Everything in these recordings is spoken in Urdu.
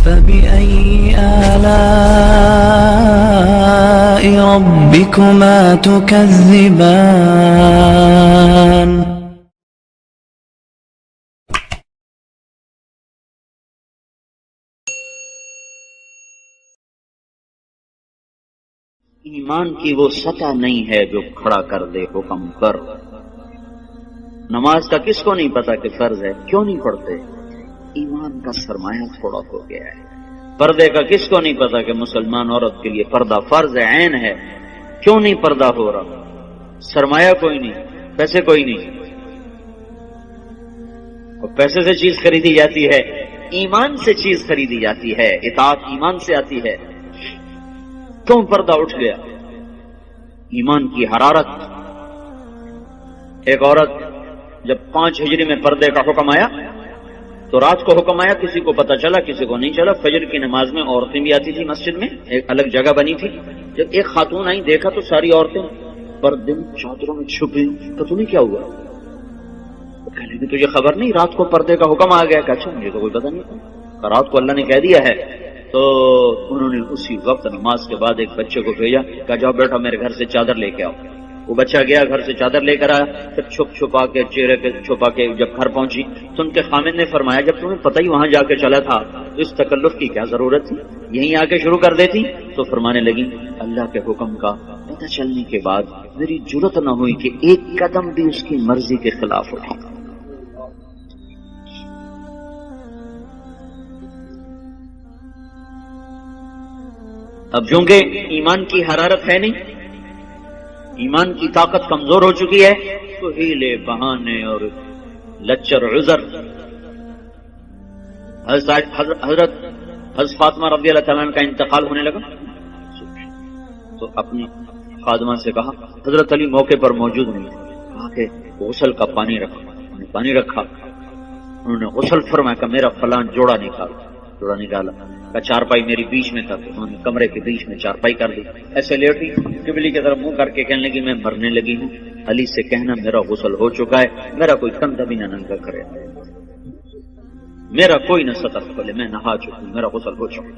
فبأي آلاء ربكما تكذبان ایمان کی وہ سطح نہیں ہے جو کھڑا کر دے حکم پر۔ نماز کا کس کو نہیں پتا کہ فرض ہے، کیوں نہیں پڑھتے؟ ایمان کا سرمایہ تھوڑا ہو گیا ہے۔ پردے کا کس کو نہیں پتا کہ مسلمان عورت کے لیے پردہ فرض ہے، عین ہے، کیوں نہیں پردہ ہو رہا؟ سرمایہ کوئی نہیں، پیسے کوئی نہیں، اور پیسے سے چیز خریدی جاتی ہے، ایمان سے چیز خریدی جاتی ہے، اطاعت ایمان سے آتی ہے، کیوں پردہ اٹھ گیا؟ ایمان کی حرارت۔ ایک عورت جب 5 ہجری میں پردے کا حکم آیا تو رات کو حکم آیا، کسی کو پتا چلا کسی کو نہیں چلا۔ فجر کی نماز میں عورتیں بھی آتی تھی مسجد میں، ایک الگ جگہ بنی تھی۔ جب ایک خاتون آئی، دیکھا تو ساری عورتیں پردے میں چادروں میں چھپی، پتہ نہیں کیا ہوا۔ کہنے لگی تجھے خبر نہیں رات کو پردے کا حکم آ گیا؟ کہ اچھا مجھے تو کوئی پتہ نہیں، رات کو اللہ نے کہہ دیا ہے۔ تو انہوں نے اسی وقت نماز کے بعد ایک بچے کو بھیجا، کہا جاؤ بیٹا میرے گھر سے چادر لے کے آؤ۔ وہ بچہ گیا، گھر سے چادر لے کر آیا، پھر چھپا کے چہرے پہ چھپا کے جب گھر پہنچی تو ان کے خامد نے فرمایا جب تمہیں پتہ ہی وہاں جا کے چلا تھا تو اس تکلف کی کیا ضرورت تھی، یہیں آ کے شروع کر دیتی۔ تو فرمانے لگی اللہ کے حکم کا پتہ چلنے کے بعد میری جرت نہ ہوئی کہ ایک قدم بھی اس کی مرضی کے خلاف اٹھاؤں۔ اب چونکہ ایمان کی حرارت ہے نہیں، ایمان کی طاقت کمزور ہو چکی ہے، تو ہیلے بہانے اور لچر عذر۔ حضرت فاطمہ رضی اللہ تعالیٰ عنہ کا انتقال ہونے لگا تو اپنی خادمہ سے کہا، حضرت علی موقع پر موجود نہیں، کہا کہ غسل کا پانی رکھا۔ پانی رکھا، انہوں نے غسل فرمایا کہ میرا فلاں جوڑا نکالا کا چارپائی میری بیچ میں تھا، انہوں نے کمرے کے بیچ میں چارپائی کر دی، ایسے لیٹی، قبلے کی طرف منہ کر کے کہنے لگی میں مرنے لگی ہوں، علی سے کہنا میرا غسل ہو چکا ہے، میرا کوئی کندھا بھی نہ ننگا کرے، میرا کوئی نہ سطر کھولے، میں نہا چکی ہوں، میرا غسل ہو چکا۔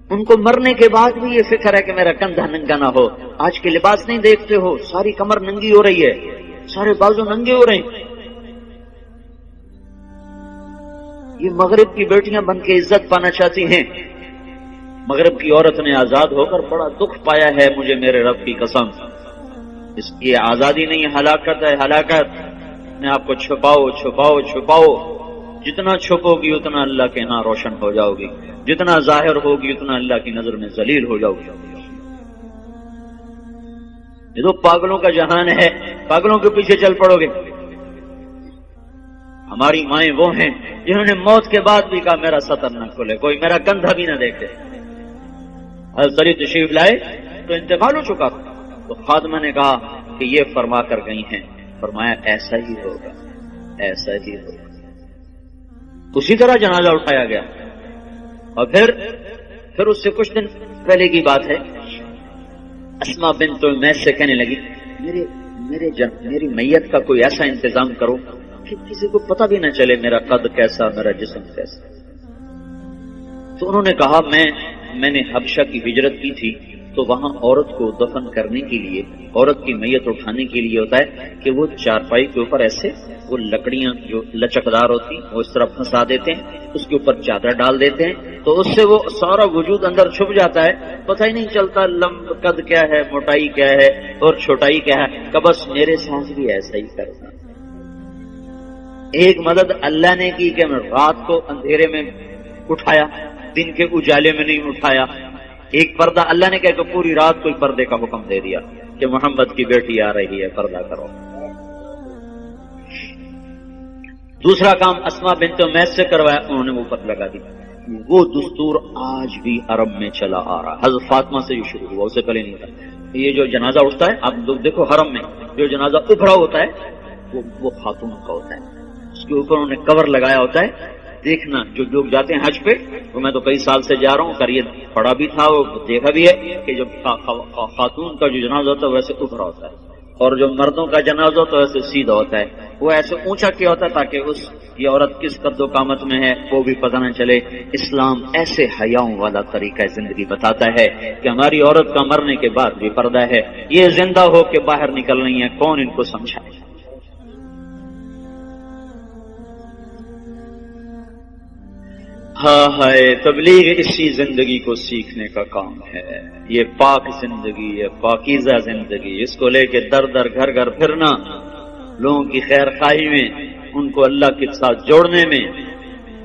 ان کو مرنے کے بعد بھی یہ فکر ہے کہ میرا کندھا ننگا نہ ہو۔ آج کے لباس نہیں دیکھتے ہو، ساری کمر ننگی ہو رہی ہے، سارے بازو ننگے ہو رہے ہیں۔ یہ مغرب کی بیٹیاں بن کے عزت پانا چاہتی ہیں۔ مغرب کی عورت نے آزاد ہو کر بڑا دکھ پایا ہے، مجھے میرے رب کی قسم، اس کی آزادی نہیں، ہلاکت ہے، ہلاکت۔ اپنے آپ کو چھپاؤ چھپاؤ چھپاؤ، جتنا چھپو گی اتنا اللہ کے ہاں روشن ہو جاؤ گی، جتنا ظاہر ہوگی اتنا اللہ کی نظر میں ذلیل ہو جاؤ گی۔ یہ تو پاگلوں کا جہان ہے، پاگلوں کے پیچھے چل پڑو گے۔ ہماری مائیں وہ ہیں جنہوں نے موت کے بعد بھی کہا میرا سطر نہ کھلے، کوئی میرا کندھا بھی نہ دیکھے۔ حضرت علی تشریف لائے تو انتقال ہو چکا تھا، تو خادمہ نے کہا کہ یہ فرما کر گئی ہیں، فرمایا ایسا ہی ہوگا، ایسا ہی ہوگا۔ اسی طرح جنازہ اٹھایا گیا، اور پھر اس سے کچھ دن پہلے کی بات ہے، اسما بنت امیس سے کہنے لگی میری میت کا کوئی ایسا انتظام کرو کہ کسی کو پتہ بھی نہ چلے میرا قد کیسا، میرا جسم کیسا۔ تو انہوں نے کہا میں نے حبشہ کی ہجرت کی تھی، تو وہاں عورت کو دفن کرنے کے لیے، عورت کی میت اٹھانے کے لیے ہوتا ہے کہ وہ چارپائی کے اوپر ایسے وہ لکڑیاں جو لچکدار ہوتی وہ اس طرح پھنسا دیتے ہیں، اس کے اوپر چادر ڈال دیتے ہیں، تو اس سے وہ سارا وجود اندر چھپ جاتا ہے، پتہ ہی نہیں چلتا قد کیا ہے، موٹائی کیا ہے اور چھوٹائی کیا ہے۔ کہ بس میرے ساتھ بھی ایسا ہی کرنا۔ ایک مدد اللہ نے کی کہ میں رات کو اندھیرے میں اٹھایا، دن کے اجالے میں نہیں اٹھایا۔ ایک پردہ اللہ نے کہا کہ پوری رات کوئی پردے کا حکم دے دیا کہ محمد کی بیٹی آ رہی ہے، پردہ کرو۔ دوسرا کام اسما بنت امیس سے کروایا، انہوں نے وہ پر لگا دی۔ وہ دستور آج بھی عرب میں چلا آ رہا، حضرت فاطمہ سے جو شروع ہوا، اس سے پہلے نہیں تھا۔ یہ جو جنازہ اٹھتا ہے، آپ لوگ دیکھو حرم میں جو جنازہ ابھرا ہوتا ہے وہ خاتون کا ہوتا ہے، اس کے اوپر انہوں نے کور لگایا ہوتا ہے۔ دیکھنا جو لوگ جاتے ہیں حج پہ، وہ میں تو کئی سال سے جا رہا ہوں، کر یہ پڑھا بھی تھا، وہ دیکھا بھی ہے کہ جب خاتون کا جو جنازہ ہوتا ہے ویسے ابھرا ہوتا ہے، اور جو مردوں کا جنازہ ہوتا ہے ویسے سیدھا ہوتا ہے۔ وہ ایسے اونچا کیا ہوتا تاکہ یہ عورت کس قد و قامت میں ہے وہ بھی پتہ نہ چلے۔ اسلام ایسے حیاؤں والا طریقہ زندگی بتاتا ہے کہ ہماری عورت کا مرنے کے بعد بھی پردہ ہے، یہ زندہ ہو کے باہر نکل رہی ہیں، کون ان کو سمجھائے؟ ہائے تبلیغ اسی زندگی کو سیکھنے کا کام ہے، یہ پاک زندگی، یہ پاکیزہ زندگی، اس کو لے کے در در گھر گھر پھرنا، لوگوں کی خیر خواہی میں، ان کو اللہ کے ساتھ جوڑنے میں،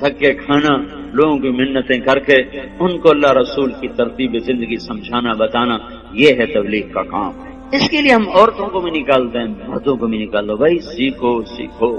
دھکے کھانا، لوگوں کی منتیں کر کے ان کو اللہ رسول کی ترتیب زندگی سمجھانا بتانا، یہ ہے تبلیغ کا کام۔ اس کے لیے ہم عورتوں کو بھی نکالتے ہیں، مردوں کو بھی نکال دو، بھائی سیکھو سیکھو۔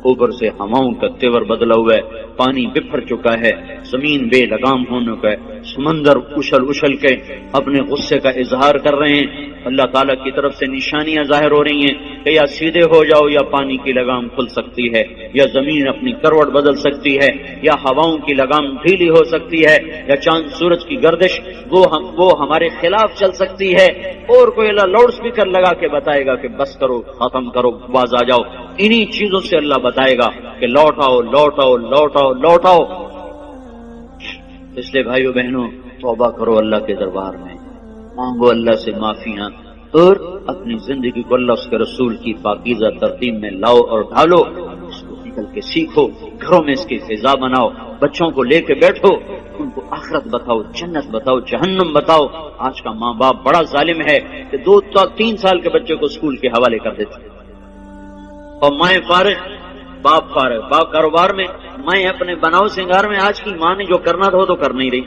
اوپر سے ہواؤں کا تیور بدلا ہوا ہے، پانی بکھر چکا ہے، زمین بے لگام ہونے کا ہے، سمندر اچھل اچھل کے اپنے غصے کا اظہار کر رہے ہیں، اللہ تعالیٰ کی طرف سے نشانیاں ظاہر ہو رہی ہیں کہ یا سیدھے ہو جاؤ یا پانی کی لگام کھل سکتی ہے، یا زمین اپنی کروٹ بدل سکتی ہے، یا ہواؤں کی لگام ڈھیلی ہو سکتی ہے، یا چاند سورج کی گردش وہ ہمارے خلاف چل سکتی ہے، اور کوئی اللہ لاؤڈ اسپیکر لگا کے بتائے گا کہ بس کرو، ختم کرو، باز آ جاؤ۔ انہی چیزوں سے اللہ بتائے گا کہ لوٹ آؤ لوٹ آؤ لوٹ آؤ لوٹ آؤ۔ اس لیے بھائیو بہنوں، توبہ کرو اللہ کے دربار میں، مانگو اللہ سے معافیاں، اور اپنی زندگی کو اللہ اس کے رسول کی پاکیزہ ترتیب میں لاؤ اور ڈھالو، اس کو نکل کے سیکھو، گھروں میں اس کی فضا بناؤ، بچوں کو لے کے بیٹھو، ان کو آخرت بتاؤ، جنت بتاؤ، جہنم بتاؤ۔ آج کا ماں باپ بڑا ظالم ہے کہ 2-3 سال کے بچے کو اسکول کے حوالے کر دیتے، اور مائیں فارغ، باپ فارغ، باپ کاروبار میں، میں اپنے بناؤ سنگار میں۔ آج کی ماں نے جو کرنا تھا وہ تو کر نہیں رہی،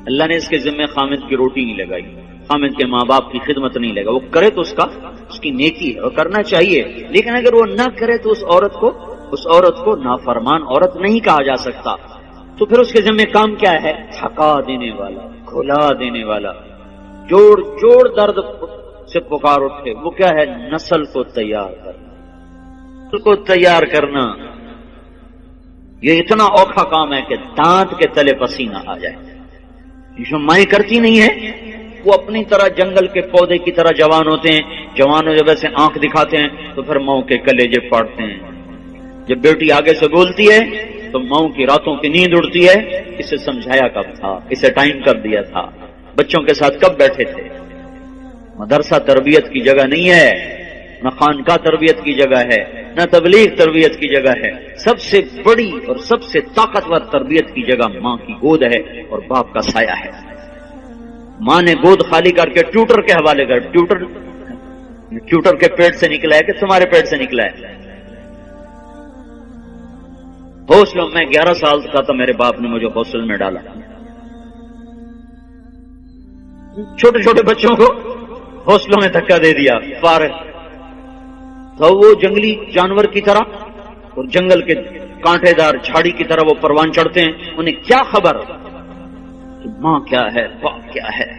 اللہ نے اس کے ذمہ خامد کی روٹی نہیں لگائی، خامد کے ماں باپ کی خدمت نہیں لگا، وہ کرے تو اس کی نیکی ہے، وہ کرنا چاہیے، لیکن اگر وہ نہ کرے تو اس عورت کو نافرمان عورت نہیں کہا جا سکتا۔ تو پھر اس کے ذمہ کام کیا ہے؟ تھکا دینے والا، کھلا دینے والا، جوڑ جوڑ درد سے پکار اٹھے، وہ کیا ہے؟ نسل کو تیار کرنا۔ یہ اتنا اوکھا کام ہے کہ دانت کے تلے پسینہ آ جائے۔ جو مائیں کرتی نہیں ہے، وہ اپنی طرح جنگل کے پودے کی طرح جوان ہوتے ہیں، جوانوں جب ایسے آنکھ دکھاتے ہیں تو پھر ماؤں کے کلیجے پاڑتے ہیں۔ جب بیٹی آگے سے بولتی ہے تو ماؤں کی راتوں کی نیند اڑتی ہے، اسے سمجھایا کب تھا، اسے ٹائم کب دیا تھا، بچوں کے ساتھ کب بیٹھے تھے۔ مدرسہ تربیت کی جگہ نہیں ہے، نہ خانقاہ تربیت کی جگہ ہے، نہ تبلیغ تربیت کی جگہ ہے۔ سب سے بڑی اور سب سے طاقتور تربیت کی جگہ ماں کی گود ہے اور باپ کا سایہ ہے۔ ماں نے گود خالی کر کے ٹیوٹر کے حوالے کر، ٹیوٹر کے پیٹ سے نکلا ہے کہ تمہارے پیٹ سے نکلا ہے؟ ہاسٹل میں 11 سال کا تھا، میرے باپ نے مجھے ہاسٹل میں ڈالا۔ چھوٹے چھوٹے بچوں کو ہاسٹلوں میں دھکا دے دیا، فارغ تو وہ جنگلی جانور کی طرح اور جنگل کے کانٹے دار جھاڑی کی طرح وہ پروان چڑھتے ہیں، انہیں کیا خبر کہ ماں کیا ہے، باپ کیا ہے۔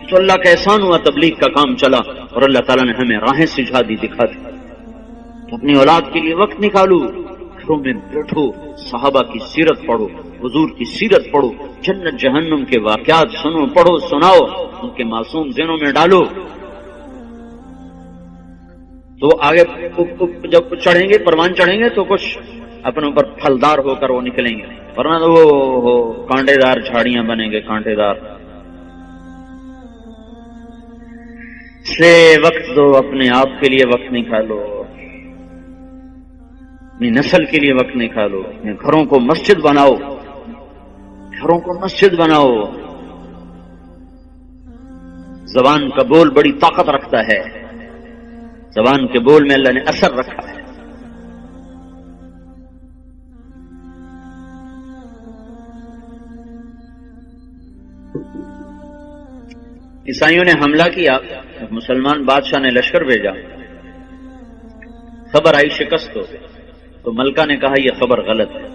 تو اللہ کا احسان ہوا، تبلیغ کا کام چلا اور اللہ تعالیٰ نے ہمیں راہیں سجھا دی، دکھا دی۔ اپنی اولاد کے لیے وقت نکالو، گھروں میں بیٹھو، صحابہ کی سیرت پڑھو، حضور کی سیرت پڑھو، جنت جہنم کے واقعات سنو، پڑھو، سناؤ، ان کے معصوم ذہنوں میں ڈالو، تو آگے جب چڑھیں گے، پروان چڑھیں گے تو کچھ اپنے اوپر پھلدار ہو کر وہ نکلیں گے، ورنہ تو وہ کانٹے دار جھاڑیاں بنیں گے، کانٹے دار۔ سے وقت دو، اپنے آپ کے لیے وقت نکالو، اپنی نسل کے لیے وقت نکالو، اپنے گھروں کو مسجد بناؤ، گھروں کو مسجد بناؤ۔ زبان کا بول بڑی طاقت رکھتا ہے، زبان کے بول میں اللہ نے اثر رکھا ہے۔ عیسائیوں نے حملہ کیا، مسلمان بادشاہ نے لشکر بھیجا، خبر آئی شکست ہو، تو ملکہ نے کہا یہ خبر غلط ہے۔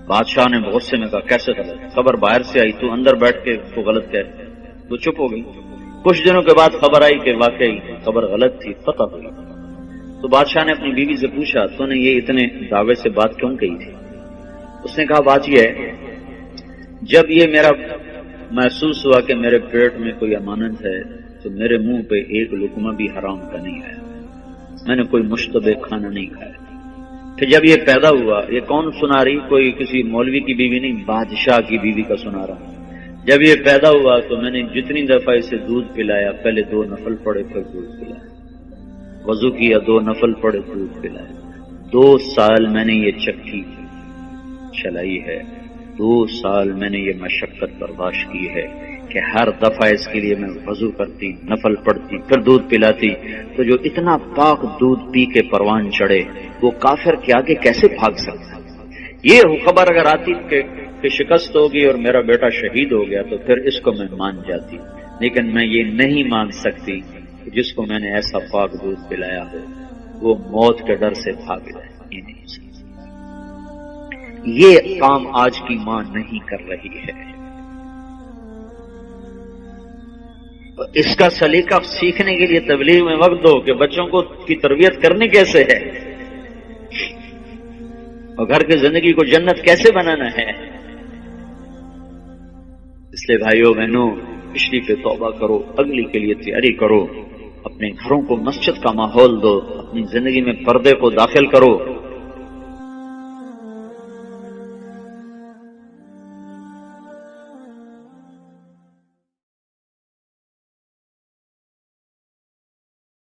بادشاہ نے غصے میں کہا کیسے غلط؟ خبر باہر سے آئی، تو اندر بیٹھ کے تو غلط کہہ رہے، تو چپ ہو گئی۔ کچھ دنوں کے بعد خبر آئی کہ واقعی خبر غلط تھی، فتح ہوئی۔ تو بادشاہ نے اپنی بیوی سے پوچھا تو نے یہ اتنے دعوے سے بات کیوں کہی تھی؟ اس نے کہا بات یہ ہے، جب یہ میرا محسوس ہوا کہ میرے پیٹ میں کوئی امانت ہے، تو میرے منہ پہ ایک لقمہ بھی حرام کا نہیں آیا، میں نے کوئی مشتبہ کھانا نہیں کھایا۔ پھر جب یہ پیدا ہوا، یہ کون سنا رہی؟ کوئی کسی مولوی کی بیوی نہیں، بادشاہ کی بیوی کا سنا رہا ہوں۔ جب یہ پیدا ہوا تو میں نے جتنی دفعہ اسے دودھ پلایا، پہلے 2 نفل پڑے پھر دودھ پلایا، وضو کیا 2 نفل پڑے دودھ پلایا۔ 2 سال میں نے یہ چکی چلائی ہے، 2 سال میں نے یہ مشقت برداشت کی ہے کہ ہر دفعہ اس کے لیے میں وضو کرتی، نفل پڑھتی، پھر دودھ پلاتی۔ تو جو اتنا پاک دودھ پی کے پروان چڑھے وہ کافر کے آگے کیسے بھاگ سکتا؟ یہ خبر اگر آتی کہ شکست ہوگی اور میرا بیٹا شہید ہو گیا تو پھر اس کو میں مان جاتی، لیکن میں یہ نہیں مان سکتی کہ جس کو میں نے ایسا پاک دودھ پلایا ہو وہ موت کے ڈر سے بھاگ جائے۔ یہ نہیں سکتی۔ یہ کام آج کی ماں نہیں کر رہی ہے۔ اس کا سلیقہ سیکھنے کے لیے تبلیغ میں وقت دو کہ بچوں کو کی تربیت کرنی کیسے ہے اور گھر کی زندگی کو جنت کیسے بنانا ہے۔ اس لیے بھائیو بہنوں، پچھلی پہ توبہ کرو، اگلی کے لیے تیاری کرو، اپنے گھروں کو مسجد کا ماحول دو، اپنی زندگی میں پردے کو داخل کرو،